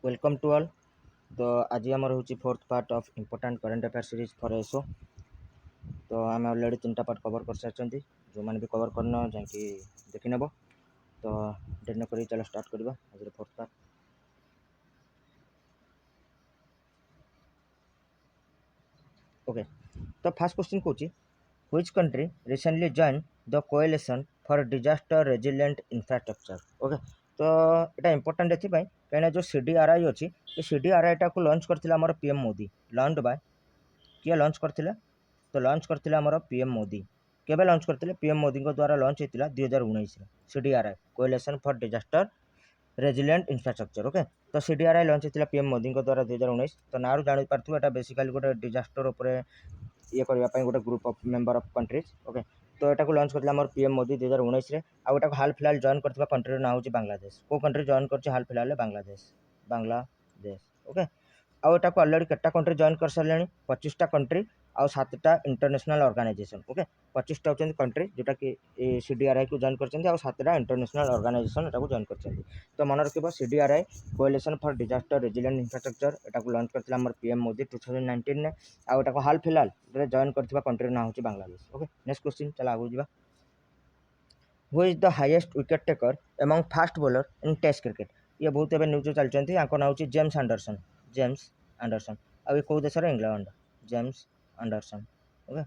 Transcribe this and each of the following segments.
Welcome to all. तो आज आमर हूँ fourth part of important current affair series for SO. तो आम अलरेडी 3टा पार्ट कवर कर सारी जो मैंने भी कवर करना जाकि देखी नेब। तो डेरी न करी चलो स्टार्ट करवा आज फोर्थ पार्ट। ओके, तो फास्ट क्वेश्चन कौन which country recently join the coalition for disaster resilient infrastructure. Okay, तो यहाँ इंपोर्टेंट ये कहीं जो CDRI अच्छी CDRI टाक लॉन्च करते पीएम मोदी लॉन्च बाय किए लॉन्च करते तो लॉन्च करते आमर पीएम मोदी केबे लॉन्च करते पीएम मोदी द्वारा लॉन्च होता 2019 CDRI coalition for disaster resilient infrastructure. Okay, तो CDRI लॉन्च होता पीएम मोदी द्वारा 2019। तो ना जानी पार्थ एटा बेसिकली गोटे डिजास्टर उपर ये करने गोटे group of member of countries. Okay, तो यहाँ को लॉन्च करते पीएम मोदी 2019 आउ एटा हाल फिलहाल जॉइन करथिबा कंट्री ना होची बांग्लादेश। को कंट्री जॉइन करछि हाल फिलहाल बांग्लादेश। ओके, आउ एटा को ऑलरेडी केटा कंट्री जॉइन कर सारे 25टा कंट्री आउ 7टा इंटरनेशनल ऑर्गेनाइजेशन। ओके, 25टा होचंदी कंट्री जोटा कि CDRI को जॉइन करछंती आउ 7टा इंटरनेशनल ऑर्गेनाइजेशन एटा को जॉइन करछंती। तो मन रखिबो CDRI coalition for disaster resilient infrastructure एटा को लॉन्च करथिला हमर पीएम मोदी 2019 ने आउ एटा को हाल फिलहाल रे जॉइन करथिबा कंट्री ना होची बांग्लादेश। ओके, नेक्स्ट क्वेश्चन चला आगु जिबा। Who is the highest wicket taker among fast bowler in test cricket. ये बहुत एबे न्यूज चलचंती आको ना होची जेम्स एंडरसन आ ये को देशर इंग्लैंड जेम्स एंडरसन। ओके,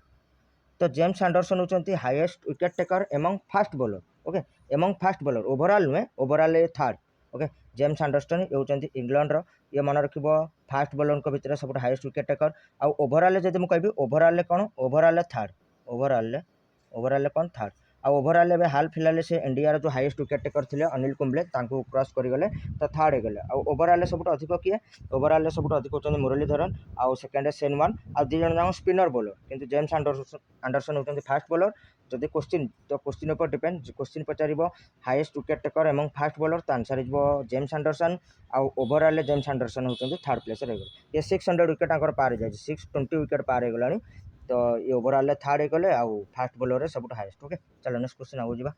तो जेम्स एंडरसन होचंती highest wicket taker among fast bowler. Okay, among fast bowler overall नुहे ओवरऑल ये थर्ड। ओके, जेम्स एंडरसन ये होचंती इंग्लैंड रो ये मन रखिबो फास्ट बॉलर को भितर सब हाईएस्ट विकेट टेकर आ ओवरऑल जदि मु कहबी ओवरऑल कोन ओवरऑल थर्ड ओवरऑल कोन थर्ड आ ओवरऑल एबे हाल फिलहाल से इंडिया रो जो हाईएस्ट विकेट टेकर थिले अनिल कुंबले तांको क्रॉस करि गले तो थर्ड हे गले आ ओवरऑल सबुठ अधिक किए ओवरऑल सबुठ अधिक होचंदी मुरलीधरन आ सेकंड सेन वन आ दी जण जाक स्पिनर बॉलर किंतु जेम्स एंडरसन होचंदी फास्ट बॉलर। जदि क्वेश्चन तो क्वेश्चन ऊपर डिपेंड क्वेश्चन पचारिबो highest wicket taker among fast bowler तो आंसर इजबो जेम्स एंडरसन आ ओवरऑल जेम्स एंडरसन होचंदी थर्ड प्लेस रे गले। ये 600 विकेट आकर पार जाय 620 विकेट पार हे गलानी। तो ये ओवरऑल थर्ड हे गले आ फास्ट बॉलर रे सबुठ हाईएस्ट। ओके, चलो नेक्स्ट क्वेश्चन आगु जिबा।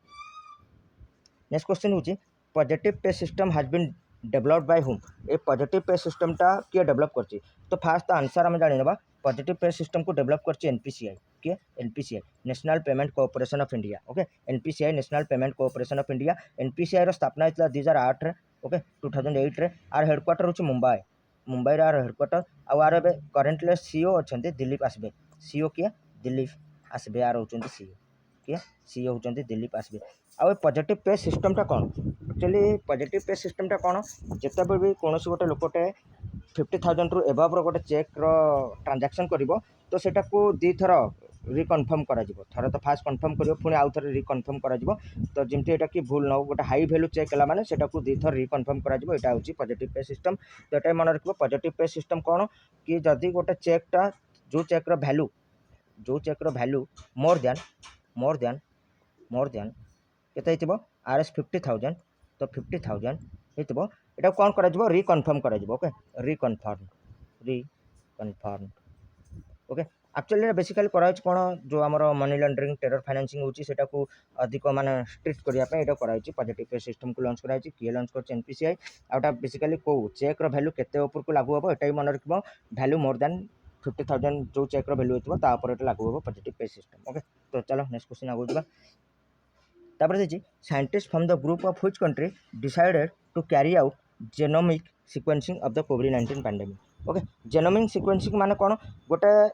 नेक्स्ट क्वेश्चन होची positive pay system has been developed by हुम। ए पॉजिटिव पे सिस्टम टा किए डेवलप करची तो फास्ट आंसर हम जानि नेबा पॉजिटिव पे सिस्टम को डेवलप करची NPCI के NPCI national payment cooperation of India. Okay, NPCI national payment cooperation of India. NPCI रो स्थापना होइतला 2008 रे। ओके, 2008 रे आर हेडक्वार्टर होची मुंबई रे आर हेडक्वार्टर आर एबे करेंटली सीईओ अछंती दिलीप आसबे। सीईओ किए दिलीप आसबे आर होचंती सीईओ किए सीईओ होचंती दिलीप आसबे। आ पॉजिटिव पे सिस्टमटा कौन एक्चुअली पॉजिटिव पे सिस्टमटा कौन जिते भी कौन गोटे लोकटे 50,000 रु एबव रो गोटे चेक रो ट्रांजैक्शन करिवो तो सेटा को दी थर रिकनफर्म करा जिवो। थरे तो फास्ट कन्फर्म करिवो पुणी आउ थरे रिकनफर्म करा जिवो। तो जेमती एटा कि भूल न गोटे हाई वैल्यू चेक हला माने सेटा को दी थर रिकनफर्म करा जिवो। एटा होची पॉजिटिव पे सिस्टम। तो एटा मन रखिबो पॉजिटिव पे सिस्टम कौन कि जदी गोटे चेकटा जो चेक रो वैल्यू मोर देन केते हितबो RS 50,000 तो 50,000 हितबो एटा कोन करा जिवो रिकन्फर्म करा जिवो। Okay, reconfirm. Okay, actually basically करा होची कोन जो हमर मनी लॉन्ड्रिंग टेरर फाइनेंसिंग होची सेटा को अधिक माने स्ट्रिक्ट करिया पे एटा करा होची पॉजिटिव पे सिस्टम को लॉन्च करा होची के लॉन्च करछ NPCI आउटा बेसिकली को चेक रो वैल्यू केते ऊपर को लागू होबो एटा मन रखिबो वैल्यू मोर देन 50,000 जो चेक रो वैल्यू होतबो ता ऊपर एटा लागू होबो पॉजिटिव पे सिस्टम। ओके, तो चलो नेक्स्ट क्वेश्चन आगु जिबा। तापर देखिए scientist from the group of which country decided to carry out genomic sequencing of the कोविड-19 पैंडेमिक। ओके, जेनोमिक सिक्वेंसिंग माने कौन गोटे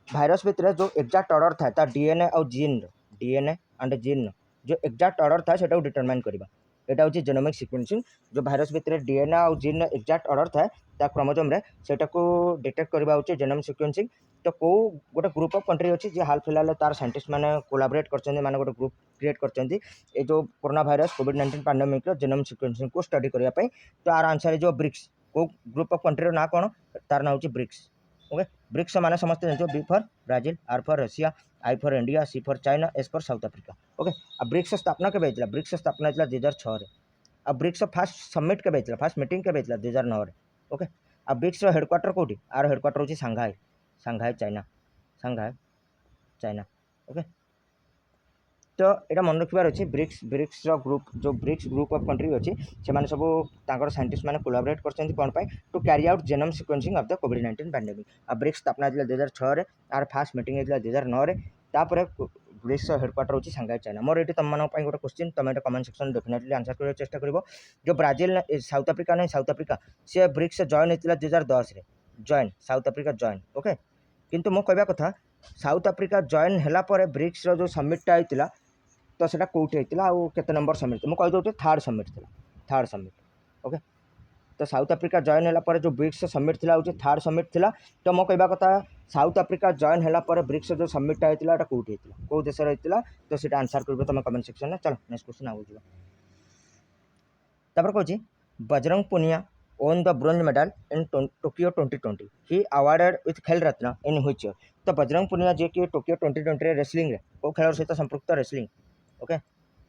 भाइरस भितर जो एक्जाक्ट ऑर्डर था ता डीएनए और डीएनए एंड जीन जो एक्जाक्ट ऑर्डर था सेटा डिटरमाइन करबा एटा होची जेनोमिक सिक्वेंसिंग। जो भाइरस भितर डीएनए और जीन एक्जाक्ट ऑर्डर था ता क्रोमोसोम रे सेटा को डिटेक्ट करबा होची जेनोमिक सिक्वेंसिंग। तो को गोटे ग्रुप ऑफ कंट्री अच्छी जे हाल फिलहाल तार साइंटिस्ट माने कोलाबरेट करछन्ते माने गोटे ग्रुप क्रिएट करछन्ती ए जो कोरोना वायरस कोविड-19 पैंडेमिक रो जेनोम सिक्वेंसिंग को स्टडी करिया पई। तो आर आंसर जो ब्रिक्स को ग्रुप ऑफ कंट्री रो ना कोन तार ना होची ब्रिक्स। ओके, ब्रिक्स माने समस्त जानछो B for Brazil, R for Russia, I for India, C for China, S for South Africa. Okay, अब ब्रिक्स स्थापना केबे हेतला ब्रिक्स स्थापना हेतला 2006 रे। अब ब्रिक्स फास्ट सबमिट केबे हेतला फास्ट मीटिंग केबे हेतला 2009 रे। ओके, अब ब्रिक्स रो हेडक्वार्टर कोठी आर हेडक्वार्टर होची सांघाई चाइना। ओके, तो यहाँ मन रखार अच्छे ब्रिक्स ग्रुप जो ब्रिक्स ग्रुप ऑफ कंट्री अच्छी से सब साइंटिस्ट मैंने कोलाबरेट कर कौन पाई to carry out genome sequencing of the कोविड-19 पैंडेमिक। आ ब्रिक्स स्थापना होता 2006 आर फास्ट मीटिंग होता 2009 तापर ब्रिक्स हेडक्वार्टर होची सांघाई चाइना। मोर ये तुम मानक गोटे क्वेश्चन तुम ये कमेंट सेक्शन डेफिनेटली आंसर करने चेष्टा कर। जो ब्राजिल साउथ अफ्रिका नहीं साउथ अफ्रिका सी ब्रिक्स जॉइन होता 2010 join south Africa join okay किंतु मो कहवा कथा साउथ अफ्रिका जॉइन है ब्रिक्स जो समिटटा होता तो सेटा कौटी होता आउ केते नंबर समिट मुझे कहीदे थर्ड समिट था थर्ड समिट ओके। तो साउथ अफ्रिका जॉइन है जो ब्रिक्स समिट था हूँ थर्ड समिट था। तो मो कहवा कथा साउथ अफ्रिका जॉइन है ब्रिक्स जो समिटटा होता कौटी होता कौ देश होता तो सीटा आंसर कर तुम कमेंट सेक्शन में। चलो नेक्स्ट क्वेश्चन आगे जापर कौन Bajrang Punia own the bronze medal in Tokyo 2020 he awarded with खेल रत्न इन व्हिच ईयर। तो बजरंग पुनिया जी कि टोकियो 2020 रेसलिंग को खेल सहित संपृक्त रेसलिंग ओके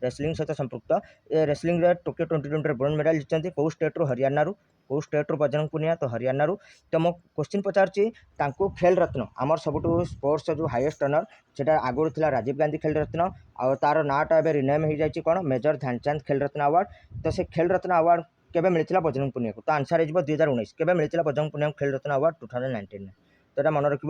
रेसलिंग सहित संपृक्त ए रेसलिंग टोकियो 2020 ब्रोंज मेडल जीतते कौ स्टेट रू हरियाणा कौ स्टेट रू बजरंग पुनिया तो हरियाणा। तो मो क्वेश्चन पचारची खेल रत्न आमर सबुठ स्पोर्ट्स जो हाईएस्ट ऑनर से आगुरी था राजीव गांधी खेल रत्न आ तार नाटा एवं रिनेम हो जाए कौन मेजर ध्यानचंद खेल रत्न अवार्ड। तो से खेल रत्न अवार्ड केबे मिलता बजरंग पुनिया को। तो आंसर हो 2019 केबे मिलता बजरंग पुनिया खेल रत्न अवार्ड 2019 तो यहाँ मन रख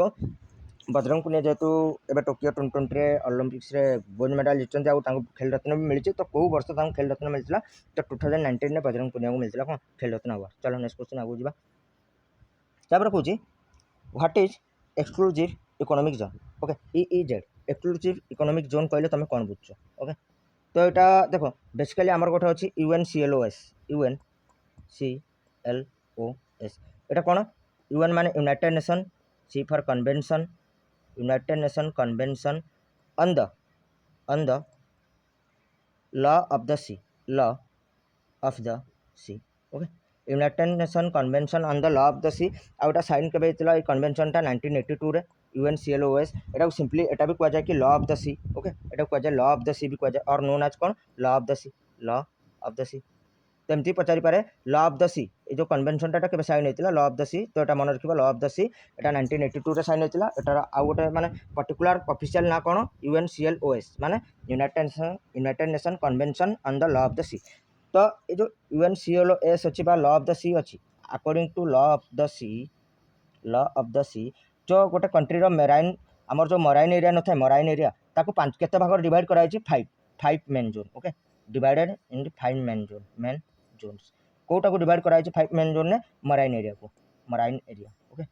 बजरंग पुनिया जेहेतु एवं टोकियो 2020 ओलंपिक्स ब्रोंज मेडल जीतते आउ खेल रत्न भी मिली तो कौ वर्ष खेल रत्न मिलता तो 2019 में बजरंग पुनिया को मिलता कौन खेल रत्न अवार्ड। चलो नेक्स्ट क्वेश्चन आगे जापर कौन what is exclusive economic zone okay EEZ exclusive economic zone कहले तुम कौन बुझ ओके। तो यहाँ देख बेसिकली आमर गोटे अच्छी UNCLOS यहाँ कौन UN माने United Nation sea for convention United Nation convention on the law of the sea law of the sea okay United Nation convention on the law of the sea आउटा sign के ये convention 1982 UNCLOS यहाँ simply यहाँ भी कहुए कि law of the sea okay यहाँ कहुए लॉ ऑफ द सी भी कहुए और नोन एज कौन law of the sea law of the sea. तो एमती पचारि पारे लॉ ऑफ द सी ये जो कन्वेंशन के साइन होता लॉ ऑफ द सी तो यहाँ मन रख लॉ ऑफ द सी यहाँ 1982 साइन होता यहाँ आउ गोटे माने पर्टिकुलर ऑफिशियल ना कौन UNCLOS माने United Nation convention on the law of the sea. तो ये जो UNCLOS अच्छी लॉ ऑफ द सी अच्छी according to law of the sea जो गोटे कंट्रीर मेराइन आमर जो मराइन एरिया न था मराइन एरिया ताकू पांच केते भाग डिवाइड कराई five main zone okay divided in 5 main zones कोटा को डिवाइड कराई 5 मेन जोन ने मराइन एरिया को मराइन एरिया ओके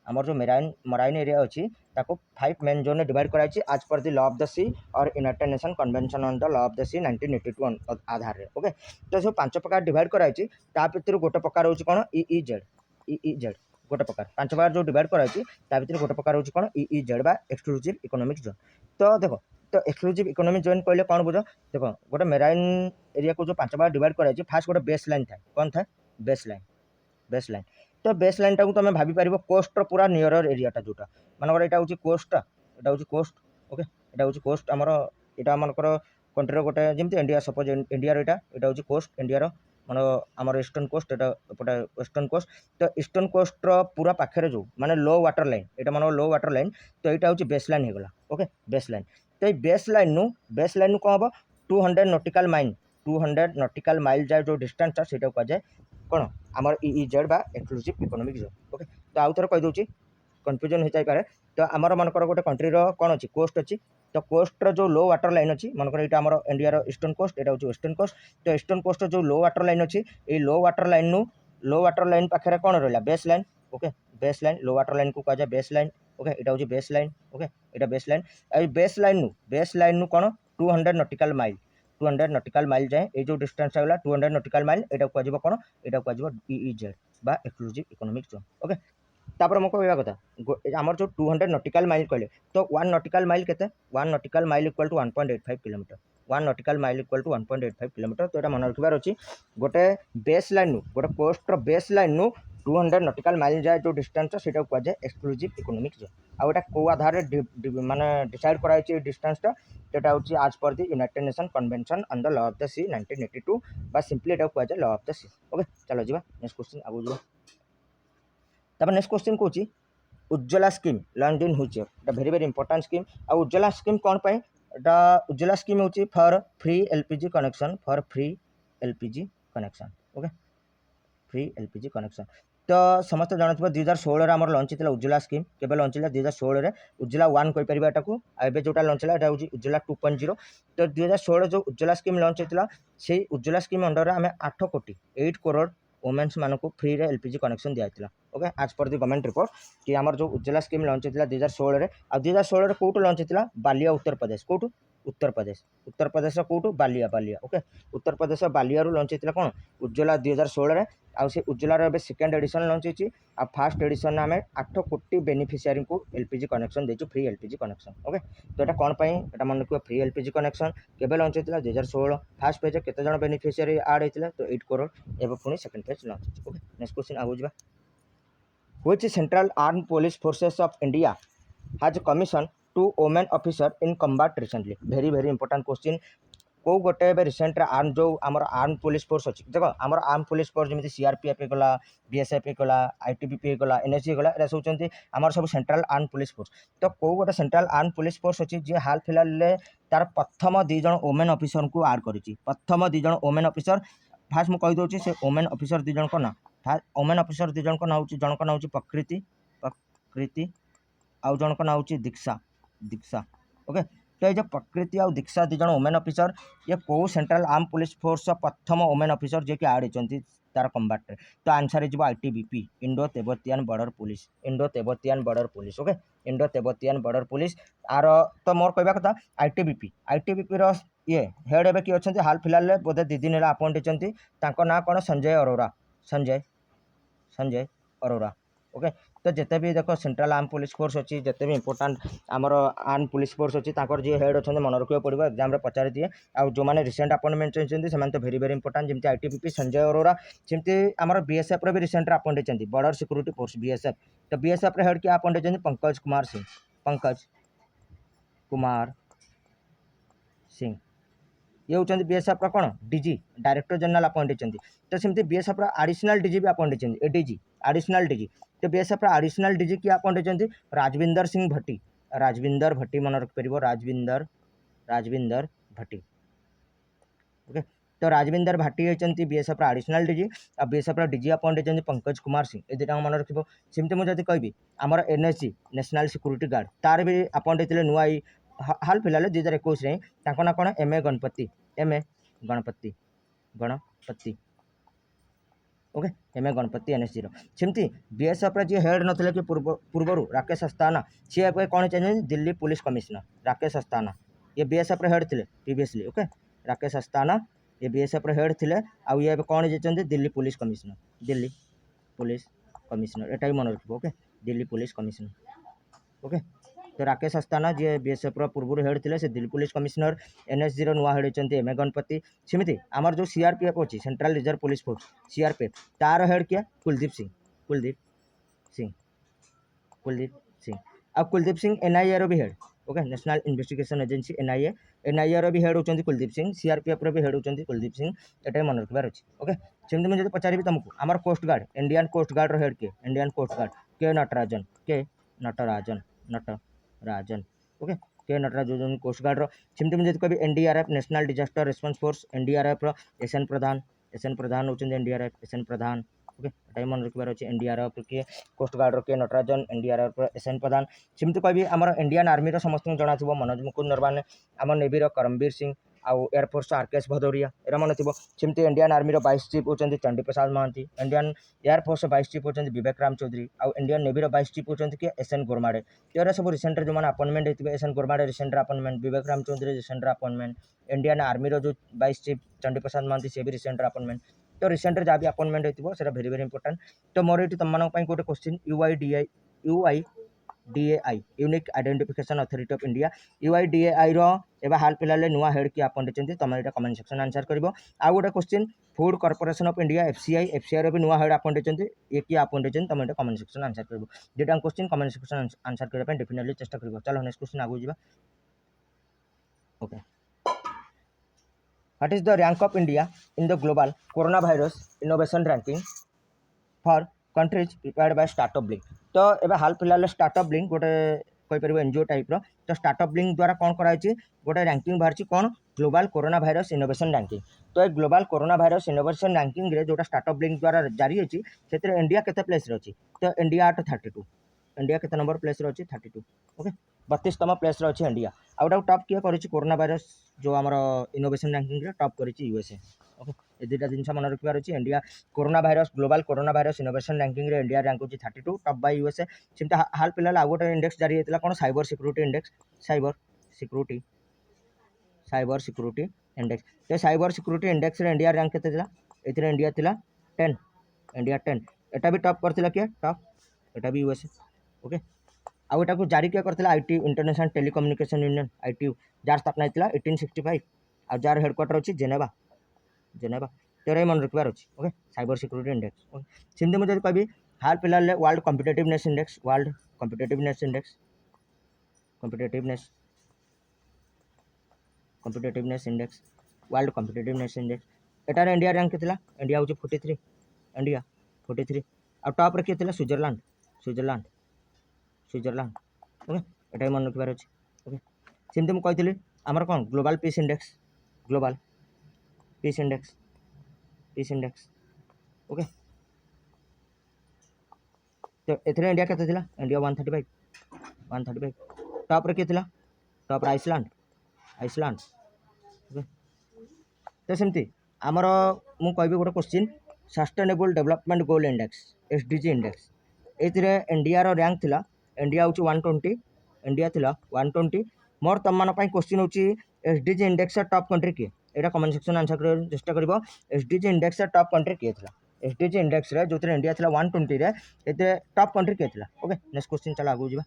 आमर जो मराइन एरिया अच्छी ताको 5 मेन जोन ने डिवाइड कराई आज पर the law of the sea और United Nation convention on the law of the sea 1982 आधार रे ओके। तो सब 5 प्रकार डिवाइड कराई भितर गोटे प्रकार होची कौन EEZ गोटे प्रकार 5 प्रकार जो डिवाइड कराई भितर गोटे प्रकार होची कौन EEZ बा एक्सक्लूसिव इकोनॉमिक जोन। तो देखो तो एक्सक्लूसिव इकोनॉमिक जोन कहले कौन बुझ देखो गोटे मेराइन एरिया को जो 5 भाग डिवाइड कराई फास्ट गोटे बेस लाइन था कौन था बेस लाइन। तो बेस लाइन टाक तुम भाभी पार कोस्ट पूरा नियर एरियाटा जोटा मानकर यहाँ हूँ कोस्टा यहाँ हूँ कोस्ट ओके यहाँ हूँ कोस्ट आमर यहाँ मनकर कंट्री गोटे जमी इंडिया सपोज इंडिया यहाँ हूँ कोस्ट इंडिया मान आमर ईस्टर्न कोस्ट एटा एपटे वेस्टर्न कोस्ट। तो ईस्टर्न कोस्ट पूरा पाखे जो माने लो वाटर लाइन यहाँ मन लो वाटर लाइन तो यहाँ हूँ बेस लाइन होगला ओके बेस लाइन। तो ये बेस लाइन कौन हम 200 नॉटिकल माइल 200 नॉटिकल माइल जाए जो डिस्टेंस से कहुए कौन आमर EEZ बा एक्सक्लूसिव इकोनॉमिक जोन ओके। तो आउ थे कहीदे कन्फ्यूजन हो जाए तो आमर मनकर गोटे कंट्रीर कौन अच्छी कोस्ट अच्छी तो कोस्टर जो लो वाटर लाइन अच्छी मनकर यहाँ आमर इंडिया ईस्टर्न कोस्ट यहाँ हूँ वेस्टर्न कोस्ट। तो ईस्टर्न कोस्ट जो लो वाटर लाइन अच्छी ये लो वाटर लाइन पाखे कौन रहा base line okay base line low water line को कहुए बेस लाइन ओके यहाँ हूँ बेस लाइन ओके यहाँ बेस लाइन बेस लाइन कौन 200 नॉटिकल माइल जाए ये जो डिस्टेंस होगा 200 नॉटिकल माइल यहाँ कहुए कौन यहाँ कहुए EEZ बा एक्सक्लूसिव इकोनॉमिक जोन ओके। तापर मो कहवा कथा आमर जो 200 नॉटिकल माइल कहले तो 1 नॉटिकल माइल केते 1 nautical mile equal to 1.85 kilometre 1 nautical mile equal to 1.85 kilometre. तो यहाँ मन रखार अच्छी गोटे बेस लाइन गोटे कोस्टर बेस लाइन 200 नॉटिकल माइल जाए जो डिस्टेंस से कहुए एक्सक्लूसिव इकोनॉमिक जोन आउ एटा को आधार माने डिसाइड कराई डिस्टेंसटा तो हूँ आज पर the United Nation convention on the law of the sea 1982 बा सिंपली यहाँ कहुए law of the sea okay. चलो जी नेक्स्ट क्वेश्चन आगू जा तब नेक्स्ट क्वेश्चन कौन Ujjwala scheme launch in which year very important scheme आ उज्ज्वला स्कीम कौन पाई एटा उज्ज्वला स्कीम होची for free LPG connection okay free LPG connection तो समस्त जानते 2016 आम लंच होता उज्ज्वला स्कीम के लंच है 2016 उज्ज्वला 1 कहीपर एटा जोटा लंच है यहाँ हूँ उज्ज्वला 2.0 तो 2016 जो उज्ज्वला स्कीम लंच होता से उज्ज्वला स्कीम अंडर आम 8 कोटी 8 करोड़ वोमेन्स मानक फ्री रे एलपीजी कनेक्शन दिया ओके आज पर दि गवर्नमेंट रिपोर्ट कि आम जो उज्ज्वला स्कीम लंच होता 2016 आ 2016 कौटू लंच होता बालिया उत्तर प्रदेश कौटू उत्तर प्रदेश कौटू बालिया ओके उत्तर प्रदेश बालिया लंच होता कौन उज्ज्वला 2016 आउ से उज्ज्वलार ए सेकेंड एडिशन लंच होती आ फास्ट एडिशन आम 8 कोटी बेनिफिशियरी को एलपीजी कनेक्शन देचु फ्री एलपीजी कनेक्शन ओके तो ये कौन पर मन रखिए फ्री एलपीजी कनेक्शन केबे लंच होता 2016 फास्ट पेज केते जण बेनिफिशियरी आड होता तो 8 करोड़ एवं पुणी second phase launch okay next question आगु जा which central arm police forces of India has commission to women officer in combat recently very very important question कौ गोटे रिसेंट आर्म जो आम आर्म पुलिस फोर्स अच्छी देख आम आर्म पुलिस फोर्स जमी सीआरपीएफ गला बीएसएफ गला आईटीबीपी गला एनएसजी गला ये सब आम सब सेंट्रल आर्म पुलिस फोर्स तो कौ गोटे सेंट्रल आर्म पुलिस फोर्स अच्छी जी हाल फिलहाल तार प्रथम 2 जण वोमेन ऑफिसर को आड कर प्रथम 2 जण वोमेन ऑफिसर फास्ट मुझे कहीदे से वोमेन ऑफिसर 2 जण ना वोमेन ऑफिसर 2 जण ना जनक ना प्रकृति आउ जनक ना दीक्षा ओके तो ये प्रकृति आउ दीक्षा 2 जण वोमेन ऑफिसर ये कौ सेंट्रल आर्म पुलिस फोर्स प्रथम वोमेन ऑफिसर जे कि आड होती तार कम्बाट तो आंसर हो ITBP Indo Tibetan border police okay Indo Tibetan border police आर तो मोर कहवा कथा आईटीबीपी ये हेड एवं किए अच्छा हाल फिलहाल बोधे 2 दिन है अपॉइंट होती ना कौन संजय अरोरा ओके तो जिते भी देख सेंट्रल आर्म पुलिस फोर्स अच्छी जिते भी इंपोर्टाट आमर आर्म पुलिस फोर्स अच्छी जी हेड अच्छा मन रखा पड़ो एग्जाम पचारि दिए आउ जो मैंने रिसेंट अपॉइंटमेंट होती से तो भेरी भेरी इंपोर्टाट जमी आईटीबीपी संजय अरोरा जमी आम बीएसएफ भी रिसेंट अपॉइंट होती बॉर्डर सिक्योरिटी फोर्स बीएसएफ तो बीएसएफ हेड किए अपॉइंट होती पंकज कुमार सिंह ये होती बीएसएफ कौन डीजी डायरेक्टर जनरल अपॉइंट होती तो सेमती बीएसएफ एडिशनल डीजी भी अपॉइंट होती एडीजी एडिशनल डीजी तो बीएसएफ एडिशनल डीजी किए अपॉइंट होती राजविंदर सिंह भट्टी मन रखिपर राजविंदर भट्टी ओके तो राजविंदर भट्टी होती बीएसएफ एडिशनल डीजी आ बीएसएफ डीजी अपॉइंट होती पंकज कुमार सिंह ये दुटा मन रखिब सेमती मुझे कहि आमर एनएसजी नेशनल सिक्यूरीटी गार्ड तार भी अपॉइंट होते नुआ हाल फिलहाल 2021 ना कौन M A Ganapathy okay M A Ganapathy NSG सेमती बीएसएफ जी हेड नथिले कि पूर्वर राकेश अस्थाना सी कौन चाहिए दिल्ली पुलिस कमिश्नर राकेश अस्थाना ये बीएसएफ हेड थे प्रीवियसली ओके राकेश अस्थाना ये बीएसएफ हेड थे आउ ये कौन जाइए दिल्ली पुलिस कमिश्नर एटा भी मन रखिए okay Delhi police commissioner okay तो राकेश अस्थाना जी बीएसएफ पूर्व हेड थे से दिल्ली पुलिस कमिश्नर एनएसजी नुआ हेड होती एम ए गणपति सेमती आमर जो सीआरपीएफ अच्छी central reserve police force CRPF तार हेड किया कुलदीप सिंह आ कुलदीप सिंह एनआईए रो भी head okay national investigation agency NIA रो भी हेड होती कुलदीप सिंह सीआरपीएफ रो भी हेड होती कुलदीप सिंह एटा मन रखबार अच्छी ओके सेमती मुझे पचारि तुमको आमर coast guard Indian coast guard रो हेड किए Indian coast guard K Natarajan okay के नटराजन कोस्ट गार्ड सेमती मुझे कभी NDRF national disaster response force NDRF S N Pradhan होती एनडीआरएफ एसएन प्रधान ओके एटा मन रखबार अच्छे एनडीआरएफ किए coast guard K Natarajan NDRF S N प्रधान सेमती कभी आम इंडियन आर्मी समस्त जना थो मनोज मुकुंद नरवाने आम नेवी करमबीर सिंह आउ एयरफोर्स आरकेएस भदौरिया एरा मन थो सेमती इंडियन आर्मी वाइस चीफ होती Chandi Prasad Mohanty Indian air force vice chief होती विवेक राम चौधरी आउ इंडियन नेवी वाइस चीफ होती कि एसएन गोरमाडे तो सब रिसेंट जो मैंने अपॉइंटमेंट होते S N Gormade recent appointment Vivek Ram Chaudhary recent appointment Indian army जो वाइस चीफ चंडी प्रसाद महांती से भी रिसेंट अपॉइंटमेंट तो रिसेंट जहाँ भी अपॉइंटमेंट होती है वेरी वेरी इंपोर्टेंट तो मोर ये तुम गोटे question UIDAI unique identification authority of India UIDAI एवं हाल फिलहाल नुआ हेड किए अपॉइंट होती तुम यहाँ कमेंट सेक्शन आंसर कर आउ गोटे question food corporation of India FCI भी नुआ हेड अपॉइंट होती ये किए अपॉइंट होती तुम यहाँ कमेंट सेक्शन आंसर कर दुटा क्वेश्चन कमेंट सेक्शन आंसर करने डेफिनेटली चेष्टा कर चलो नेक्स्ट क्वेश्चन आगू जा okay What is the rank of India in the global coronavirus innovation ranking for countries prepared by Startup Link? तो एबे हाल फिलहाल स्टार्टअप लिंक गोटे कहीपर एनजीओ टाइप तो स्टार्टअप लिंक द्वारा कौन कराई गोटे रैंकिंग बाहर कौन global corona virus innovation ranking तो ये global corona virus innovation ranking रे जोटा स्टार्टअप लिंक द्वारा जारी होती से इंडिया केते प्लेस रे अछि तो इंडिया आट 32 इंडिया केते नंबर प्लेस रे अछि 32 ओके 32तम प्लेस रे अछि इंडिया आउटा टॉप किए करिछि कोरोना वायरस जो हमर इनोवेशन रैंकिंग रे टॉप करिछि यूएसए ओके ए दुटा जिनस मन रखिबार अछि India corona virus global corona virus innovation ranking रे इंडिया रैंक होछि 32 टॉप बाय यूएसए सिमता हाल पिला आ गोटे इंडेक्स जारी हेतला कोन cyber security index cyber security index तो साइबर सिक्योरिटी इंडेक्स रे इंडिया रैंक केते थिला एथिरे इंडिया थिला 10 इंडिया 10 एटा भी टॉप करथिला के टॉप एटा भी यूएसए ओके आउ एटा को जारी किया करथिला IT international telecommunication union IT जार स्थापना हेतला 1865 आ जार हेडक्वार्टर अछि जेनेवा तेरे मन रखबार अछि okay cyber security index okay सिंधु में जब कहबी हाल फिलहाल world competitiveness index index world competitiveness index एटार इंडिया रैंक केतला इंडिया होछि 43 इंडिया 43 आ टॉप रे केतला स्विट्जरलैंड ओके एटा मन रखबार अछि ओके सिंधु में कहथिली हमर कोन ग्लोबल पीस इंडेक्स ओके तो एथरे इंडिया केते थिला इंडिया 135 टॉप रे केतला टॉप रे आइसलैंड ओके तो सेमती आमर मु कहबी गोटे question sustainable development goal index SDG index एथिरे इंडिया रो रैंक थिला इंडिया होची 120 इंडिया थिला 120 मोर तम मन पई क्वेश्चन होची एसडीजी इंडेक्स टॉप कंट्री के एटा कमेंट सेक्शन आंसर कर चेष्टा करबो एसडीजी इंडेक्स टॉप कंट्री के थिला एसडीजी इंडेक्स रे जोथरे इंडिया थिला 120 रे एते टॉप कंट्री के थिला ओके नेक्स्ट क्वेश्चन चला आगु जिबा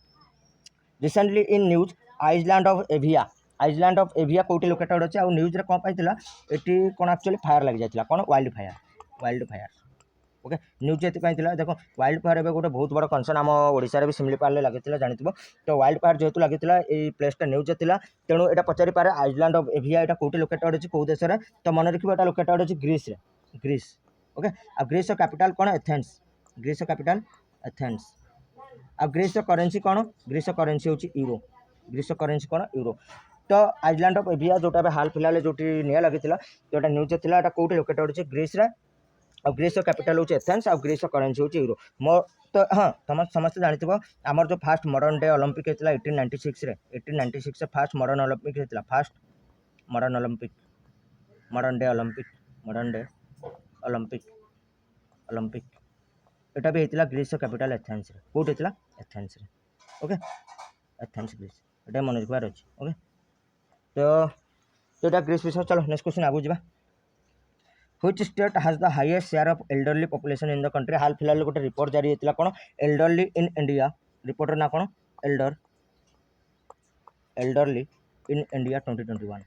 recently in news Iceland of Evia कोटी लोकेटेड अछि आ न्यूज रे कोन पाइतिला एटी कोन एक्चुअली फायर लागि जायतिला कोन वाइल्ड फायर ओके न्यूज एति पाइतिला देखो वाइल्ड फायर एबे गोटे बहुत बड़ कंसर्न आम ओडिसा रे भी सिमलीपाल रे लागितिला जानितबो तो वाइल्ड फायर जेतु लागितिला ए प्लेस टा न्यूज थिला तेणु एटा पचारि पारे आइसलैंड ऑफ एविया एटा कोटी लोकेटेड अछि को देश रे तो मन रखिबो एटा लोकेटेड अछि ग्रीस ओके आ ग्रीस कैपिटल कोन एथेंस आ ग्रीस करेंसी कोन ग्रीस करेंसी होची यूरो तो आइसलैंड ऑफ एविया जोटा हाल फिलहाल जो निया लगी जोटा न्यूज थिला एटा कोटी लोकेटेड अछि ग्रीस रे आ ग्रीस कैपिटल होची एथेंस आ ग्रीस करेंसी होची यूरो मो तो हाँ तुम समस्त जानिथिबो हमर जो फास्ट मॉडर्न डे ओलंपिक हेतला 1896 रे फास्ट मॉडर्न ओलंपिक हेतला फास्ट मॉडर्न डे ओलंपिक एटा भी हेतला ग्रीस कैपिटल एथेंस रे कोट हेतला एथेंस रे ओके एथेंस ग्रीस एटा मन रखबार अछि ओके तो एटा ग्रीस विषय चलो नेक्स्ट क्वेश्चन आगु जिबा Which state has the highest share of elderly population in the country? हाल फिलहाल गोटे रिपोर्ट जारी हेतला कोन elderly in India रिपोर्टर ना कोन elderly in India 2021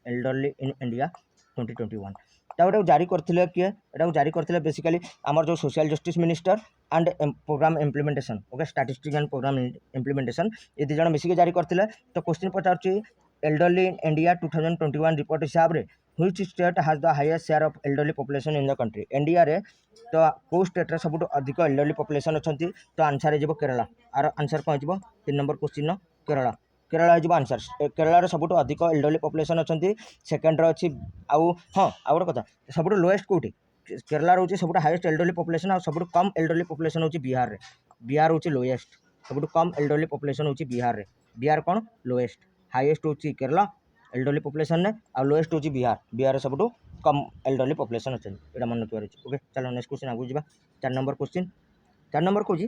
elderly in India 2021 ताउटा जारी करथिले के एटा जारी करथिले बेसिकली हमर जो social justice minister and programme implementation okay statistics and programme implementation ये दी जण मिसिके जारी करथिले तो क्वेश्चन पचारछि elderly in India 2021 रिपोर्ट हिसाब रे which state has the highest share of elderly population in the country India रे तो को स्टेट रे सबुठ अधिक elderly population अछंती तो आंसर हेजिबो केरला आर आंसर कोन हेजिबो 3 नंबर क्वेश्चन केरला हेजिबो आंसर केरला रे सबुठ अधिक elderly population अछंती सेकंड रे अछि आउ हां आ गोटे कथा सबुठ लोएस्ट कोठी केरला रहउछि सबुठ हाईएस्ट elderly population आ सबुठ कम elderly population होछि बिहार होछि लोएस्ट सबुठ कम elderly population होछि बिहार कोन लोएस्ट हाईएस्ट होछि केरला elderly population ने आ लोएस्ट होछि बिहार सबुठ कम elderly population अछि एटा मन रखिबार अछि ओके चलो नेक्स्ट क्वेश्चन आगु जिबा 4 number कोछि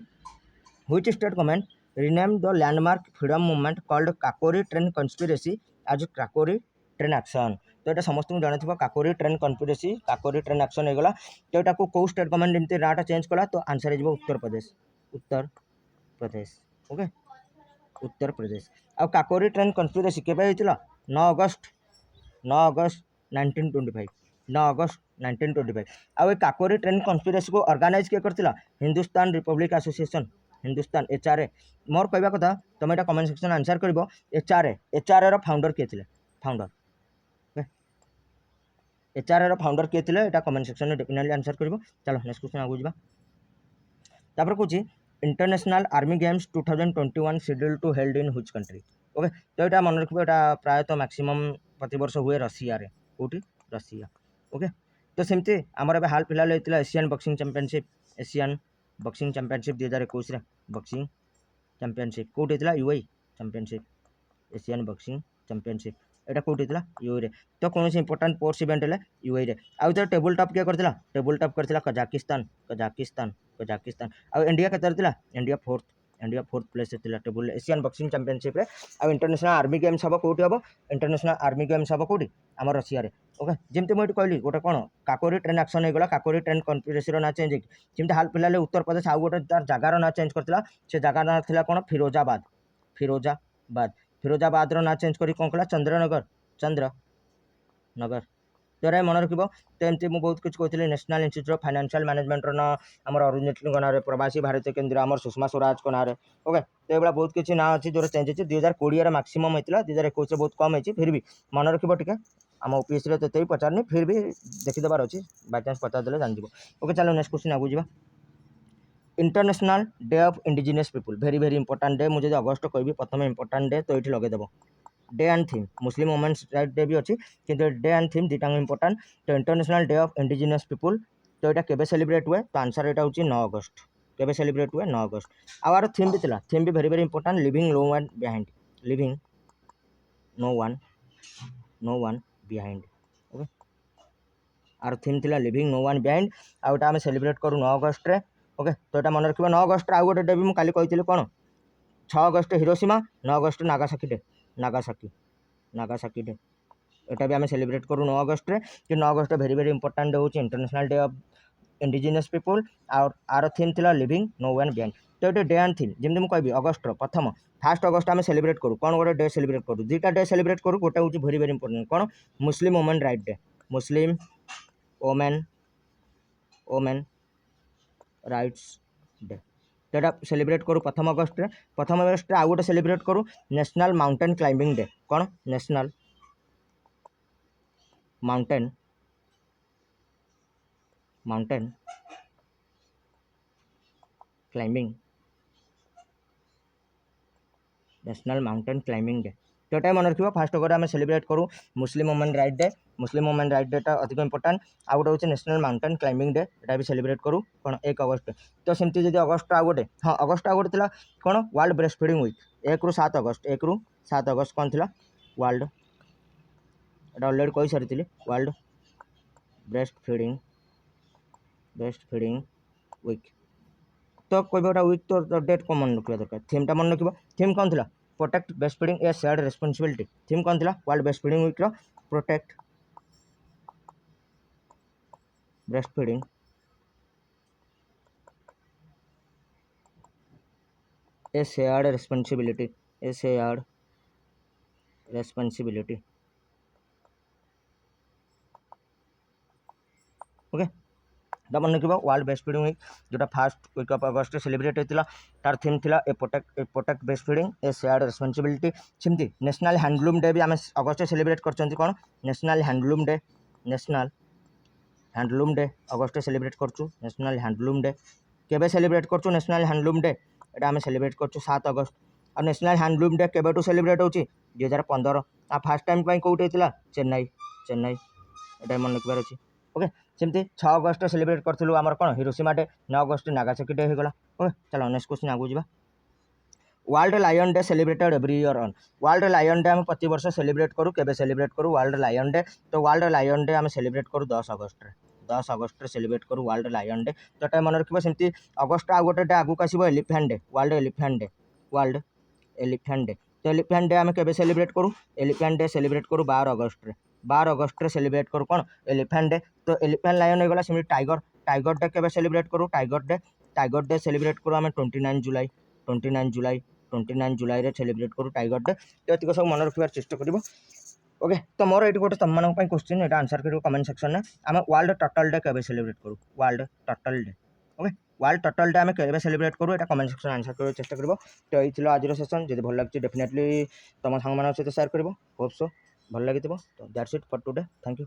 which state government renamed the landmark freedom movement called Kakori train conspiracy as Kakori train action तो एटा समस्त को जानिथिबो Kakori train conspiracy Kakori train action हेगला तो एटा को स्टेट गवर्नमेंट इनते राटा चेंज कला तो आंसर हेजिबो उत्तर प्रदेश ओके उत्तर प्रदेश आ काकोरी ट्रेन कन्स्पिरेसी केबे हेतिला 9 अगस्त 1925 आ काकोरी ट्रेन कन्स्पिरेसी को ऑर्गेनाइज के करथिला Hindustan republic association Hindustan HRA मोर कहबा कथा तुम एटा कमेंट सेक्शन आंसर करबो एचआरए रो फाउंडर के थिले एचआरए रो फाउंडर के थिले एटा कमेंट सेक्शन में डेफिनेटली आंसर करबो चलो नेक्स्ट क्वेश्चन आगु जिबा तापर कहूची international army games 2021 schedule to held in which country. Okay तो यहाँ मन रखिए यहाँ प्रायतः मैक्सिमम प्रति वर्ष हुए रशिया रे कौटी रशिया। ओके तो सेमती आमर ए हाल फिलहाल होता Asian boxing championship Asian boxing championship 2021 boxing championship कौटी होता UAE championship Asian boxing championship एटा कौटी होता यूए तो कौन से इंपोर्टाट स्पोर्ट्स इवेंट है यूए आउ तो टेबल टॉप किए करथिला टेबल टॉप करथिला कजाकिस्तान कजाकिस्तान कजाकिस्तान आउ इंडिया केतर थिला इंडिया फोर्थ प्लेस थिला टेबल एशियन बक्सिंग चैंपियनशिप रे आउ इंटरनेशनल आर्मी गेम्स हबो कोठी हबो इंटरनेशनल आर्मी गेम्स हबो कोठी हमर रशिया रे। ओके जेमते मैं कहली गोटे कौन काकोरी ट्रेन एक्शन हो गला काकोरी ट्रेन कन्स्पिरेसी ना चेंज जेमते हाल फिलहाल उत्तर प्रदेश आउ गोटे तार जगार ना चेंज करथिला से जगह ना थिला कौन फिरोजाबाद फिरोजाबाद फिरोजाबाद रो ना चेंज करी कौन कला चंद्रनगर तो मन रख तो एमती मुझे बहुत कुछ कहती national institute of financial management ना आम अरुण जेटली ना प्रवासी भारतीय केंद्र आम सुषमा स्वराज को ना ओके तो ये बहुत किसी ना अच्छी जो चेंज होती 2020 मैक्सिमम होता 2021 बहुत कम होती फिर भी मन रख टे आम ओपीएससी तो ही पचारनी फिर भी देखीदेबार अच्छी बायचान्स पचारदे जान ओके चलो नेक्स्ट क्वेश्चन आगू जा international day of indigenous people very very important day मुझे अगस्ट कहि प्रथम इंपोर्टाट डे तो ये लगेदेव day and theme Muslim women's right day भी अच्छी किंतु डे एंड थीम दुटा इंपोर्टाट तो international day of indigenous people तो यहाँ केबे सेलिब्रेट हुए तो आंसर यहाँ हूँ 9 अगस्त केबे सेलिब्रेट हुए 9 अगस्त आर थीम भी थिला थीम भी very very important living no one behind living no one behind okay आर थीम थिला लिविंग नो वन बिहाइंड आउटा आम सेलिब्रेट करूँ 9 अगस्त रे ओके तो यहाँ मन रखिए 9 अगस्त आउ गोटे डे भी मुझे कही कौन 6 अगस्त हिरोशिमा 9 अगस्त नागासाकी डे नागासाकी डे यहाँ भी आम सेलिब्रेट करूँ 9 अगस्त रे कि 9 अगस्त वेरी वेरी इंपोर्टाट डे हूँ international day of indigenous people आर थीम थिला लिविंग नो वन बिहाइंड तो ये डे एंड थीम जमी मुझे कहि अगस्ट प्रथम 1 अगस्त आम सेलिब्रेट करूँ कौन गोटे डे सेलिब्रेट करूँ दुईटा डे सेलिब्रेट करूँ गोटे हूँ वेरी वेरी इंपोर्टाट कौन मुस्लिम वुमेन राइट डे मुस्लिम वोमेन राइट्स डे तो यहाँ सेलिब्रेट करूँ प्रथम अगस्त आउ गोटे सेलिब्रेट करूँ नेशनल माउंटेन क्लाइंबिंग डे कौन national mountain climbing national mountain climbing day तो यहाँ मन रखिए फास्ट अगर आम सेलिब्रेट करूँ मुस्लिम वुमेन राइट डेटा अधिक इंपोर्टाट आउ गोटे हूँ नेशनल माउंटेन क्लाइंबिंग डे यहाँ भी सेलिब्रेट करूँ कौन 1 अगस्त तो सेमती जब अगस्ट आउ गोटे हाँ अगस्ट आउ गोटे कौन वर्ल्ड ब्रेस्ट फीडिंग वीक 1 ରୁ 7 अगस्त कौन थी वर्ल्ड एटा अलरेडी कही सारी वर्ल्ड ब्रेस्ट फीडिंग वीक तो कोई गोटा वीक तो डेट कौन मन रखा दरकार थीम मन रख थीम कौन थी protect breast feeding a shared responsibility theme कौन थी world breast feeding week protect breast feeding a shared responsibility okay तो मन रखिए वर्ल्ड ब्रेस्ट फीडिंग वीक जोटा first week of August celebrate होता तार थीम थिला ए protect breast feeding a shared responsibility सेमती नेशनल हैंडलूम डे भी आम अगस्त सेलिब्रेट कर कौन नेशनल हैंडलूम डे अगस्त सेलिब्रेट करछु नेशनल हैंडलूम डे केबे सेलिब्रेट करछु नेशनल हैंडलूम डे एटा आम सेलिब्रेट करछु 7 अगस्त और नेशनल हैंडलूम डे केबेटू सेलिब्रेट होची 2015 आ फर्स्ट टाइम पाई कोउटे थिला चेन्नई एटा मन रखबार अछि ओके सेमती 6 अगस्त सेलिब्रेट करथिलु आमर कोन हिरोशिमा डे 9 अगस्त नागासाकी डे हो गला ओके चलो नेक्स्ट क्वेश्चन आगु जीवा world lion day celebrated every year on world lion day आम प्रति वर्ष सेलिब्रेट करूँ केबे सेलिब्रेट करूँ वर्ल्ड लायन डे तो वर्ल्ड लायन डे आम सेलिब्रेट करूँ 10 अगस्त सेलिब्रेट करूँ वर्ल्ड लायन डे तो टाइम मन रखिए सेमती अगस्त आ गोटे डे आगुक आसो elephant day world elephant day तो एलिफेंट डे आम केबे सेलिब्रेट करूँ एलिफेंट डे सेलिब्रेट करूँ 12 अगस्त सेलिब्रेट करूँ कौन एलिफेंट डे तो एलिफेंट लायन हो गला सेमती टाइगर डे केबे सेलिब्रेट करूँ टाइगर डे सेलिब्रेट करूँ आम 29 जुलाई रे सेलिब्रेट करूँ टाइगर डे तो ये सब मन रखार चेष्टा कर ओके तो मोर ये गोटे तुम क्वेश्चन यहाँ आंसर कर कमेंट सेक्शन में आम वर्ल्ड टर्टल डे केबे सेलिब्रेट करूँ world turtle day okay world turtle day आम केबे सेलिब्रेट करूँ यहाँ कमेंट सेक्शन आंसर कर चेष्टा कर तो ये आज सेशन जब भल लगे डेफिनेटली तुम सांग सहित शेयर कर होप सो भल लगी तो that's it for today thank you.